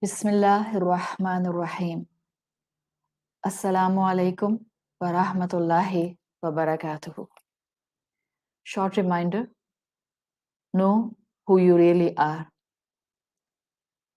Bismillahirrahmanirrahim. Assalamu alaikum wa rahmatullahi wa barakatuhu. Short reminder, know who you really are.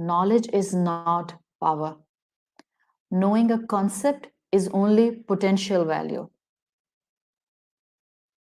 knowledge is not power. Knowing a concept is only potential value.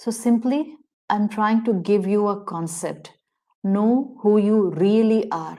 So simply, I'm trying to give you a concept. Know who you really are.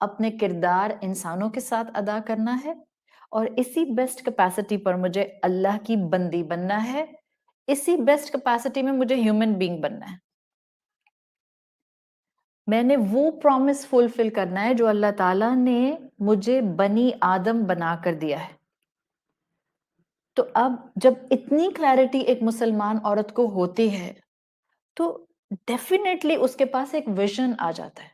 اپنے کردار انسانوں کے ساتھ ادا کرنا ہے اور اسی بیسٹ کیپیسٹی پر مجھے اللہ کی بندی بننا ہے، اسی بیسٹ کیپیسٹی میں مجھے ہیومن بینگ بننا ہے. میں نے وہ پرومس فلفل کرنا ہے جو اللہ تعالیٰ نے مجھے بنی آدم بنا کر دیا ہے. تو اب جب اتنی کلیرٹی ایک مسلمان عورت کو ہوتی ہے تو ڈیفینیٹلی اس کے پاس ایک ویژن آ جاتا ہے.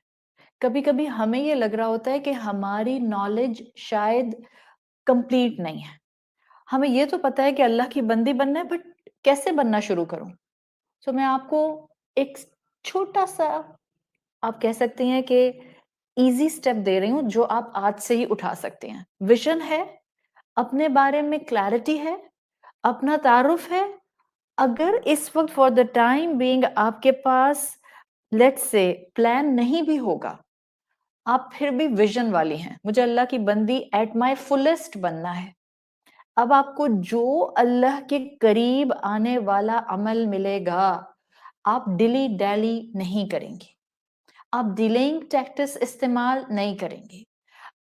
کبھی کبھی ہمیں یہ لگ رہا ہوتا ہے کہ ہماری نالج شاید کمپلیٹ نہیں ہے. ہمیں یہ تو پتا ہے کہ اللہ کی بندی بننا ہے، بٹ کیسے بننا شروع کروں؟ سو میں آپ کو ایک چھوٹا سا، آپ کہہ سکتے ہیں کہ ایزی سٹیپ دے رہی ہوں جو آپ آج سے ہی اٹھا سکتے ہیں. ویژن ہے، اپنے بارے میں کلیرٹی ہے، اپنا تعارف ہے. اگر اس وقت فار دا ٹائم بینگ آپ کے پاس لیٹ سے پلان نہیں بھی ہوگا، آپ پھر بھی ویژن والی ہیں، مجھے اللہ کی بندی ایٹ مائی فلیسٹ بننا ہے. اب آپ کو جو اللہ کے قریب آنے والا عمل ملے گا، آپ ڈیلی ڈیلی نہیں کریں گے، آپ ڈیلینگ ٹیکٹس استعمال نہیں کریں گے.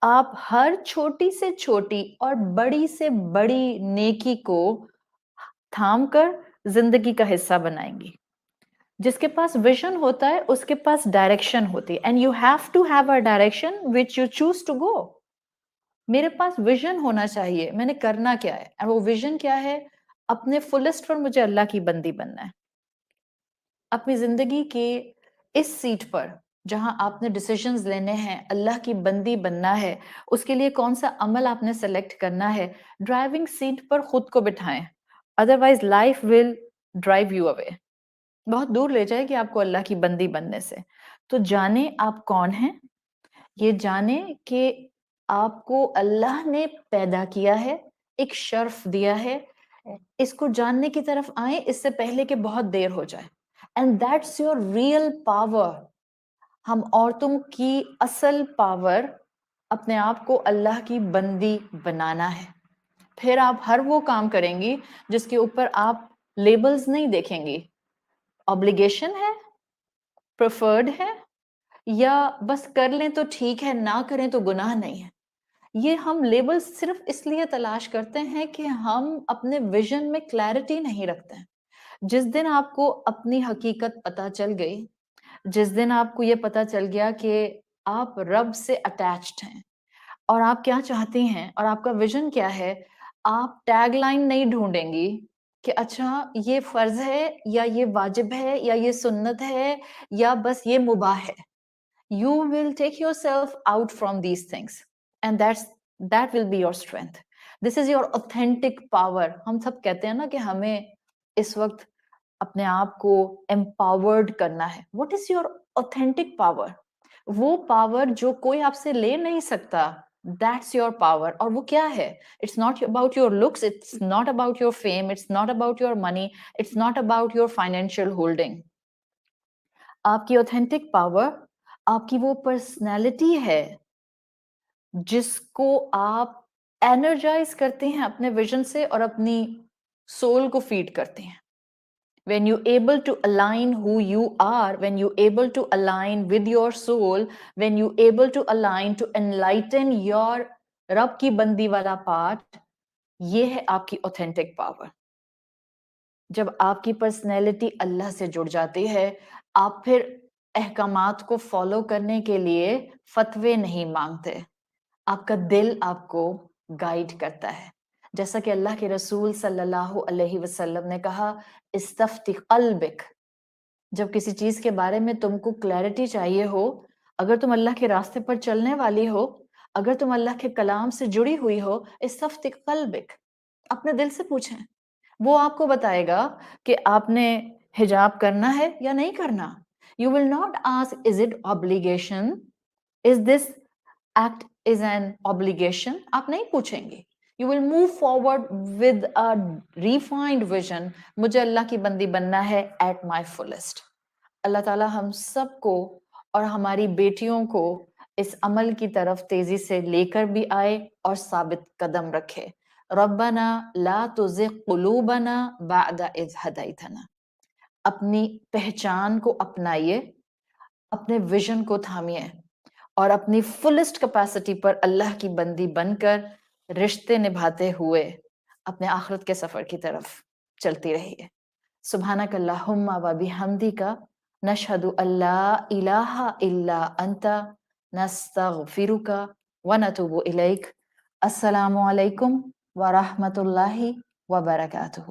آپ ہر چھوٹی سے چھوٹی اور بڑی سے بڑی نیکی کو تھام کر زندگی کا حصہ بنائیں گی. جس کے پاس ویژن ہوتا ہے اس کے پاس ڈائریکشن ہوتی ہے. And you have to have a direction which you choose to go. میرے پاس ویژن ہونا چاہیے، میں نے کرنا کیا ہے، اور وہ ویژن کیا ہے؟ اپنے فلسٹ پر مجھے اللہ کی بندی بننا ہے. اپنی زندگی کے اس سیٹ پر جہاں آپ نے ڈیسیژنز لینے ہیں، اللہ کی بندی بننا ہے، اس کے لیے کون سا عمل آپ نے سلیکٹ کرنا ہے، ڈرائیونگ سیٹ پر خود کو بٹھائیں. Otherwise life will drive you away, بہت دور لے جائے گی آپ کو اللہ کی بندی بننے سے. تو جانیں آپ کون ہیں، یہ جانیں کہ آپ کو اللہ نے پیدا کیا ہے، ایک شرف دیا ہے. اس کو جاننے کی طرف آئیں اس سے پہلے کہ بہت دیر ہو جائے. And that's your real power. ہم عورتوں کی اصل پاور اپنے آپ کو اللہ کی بندی بنانا ہے. پھر آپ ہر وہ کام کریں گی جس کے اوپر آپ لیبلز نہیں دیکھیں گی. obligation ہے، preferred ہے، یا بس کر لیں تو ٹھیک ہے، نہ کریں تو گناہ نہیں ہے. یہ ہم لیبل صرف اس لیے تلاش کرتے ہیں کہ ہم اپنے ویژن میں کلیرٹی نہیں رکھتے ہیں. جس دن آپ کو اپنی حقیقت پتہ چل گئی، جس دن آپ کو یہ پتہ چل گیا کہ آپ رب سے اٹیچڈ ہیں اور آپ کیا چاہتی ہیں اور آپ کا ویژن کیا ہے، آپ ٹیگ لائن نہیں ڈھونڈیں گی کہ اچھا یہ فرض ہے یا یہ واجب ہے یا یہ سنت ہے یا بس یہ مباح ہے. You will take yourself out from these things and that will be your strength. This is your authentic power. ہم سب کہتے ہیں نا کہ ہمیں اس وقت اپنے آپ کو empowered کرنا ہے. What is your authentic power? وہ پاور جو کوئی آپ سے لے نہیں سکتا. That's your power. اور وہ کیا ہے؟ It's not about your looks, it's not about your fame, it's not about your money, it's not about your financial holding. آپ کی authentic power آپ کی وہ پرسنالٹی ہے جس کو آپ انرجائز کرتے ہیں اپنے ویژن سے اور اپنی سول کو فیڈ کرتے ہیں. when you able to align who you are, when you able to align with your soul, when you able to align to enlighten your رب کی بندی والا پارٹ، یہ ہے آپ کی authentic power. جب آپ کی پرسنالٹی اللہ سے جڑ جاتی ہے، آپ پھر احکامات کو فالو کرنے کے لیے فتوے نہیں مانگتے. آپ کا دل آپ کو گائیڈ کرتا ہے. جیسا کہ اللہ کے رسول صلی اللہ علیہ وسلم نے کہا، استفتی قلبک. جب کسی چیز کے بارے میں تم کو کلیرٹی چاہیے ہو، اگر تم اللہ کے راستے پر چلنے والی ہو، اگر تم اللہ کے کلام سے جڑی ہوئی ہو، استفتی قلبک، اپنے دل سے پوچھیں. وہ آپ کو بتائے گا کہ آپ نے حجاب کرنا ہے یا نہیں کرنا. You will not ask, is it obligation? Is this act is an obligation? آپ نہیں پوچھیں گے. You will move forward with a refined vision. مجھے اللہ کی بندی بننا ہے at my fullest. اللہ تعالیٰ ہم سب کو اور ہماری بیٹیوں کو اس عمل کی طرف تیزی سے لے کر بھی آئے اور ثابت قدم رکھے. ربنا لا تزغ قلوبنا بعد اذ ہدیتنا. اپنی پہچان کو اپنائیے، اپنے ویژن کو تھامیے اور اپنی فلسٹ کیپیسٹی پر اللہ کی بندی بن کر رشتے نبھاتے ہوئے اپنے آخرت کے سفر کی طرف چلتی رہیے. سبحانک اللہم و بحمدک نشہد ان لا الہ الا انت نستغفرک ونتوب الیک. السلام علیکم ورحمۃ اللہ وبرکاتہ.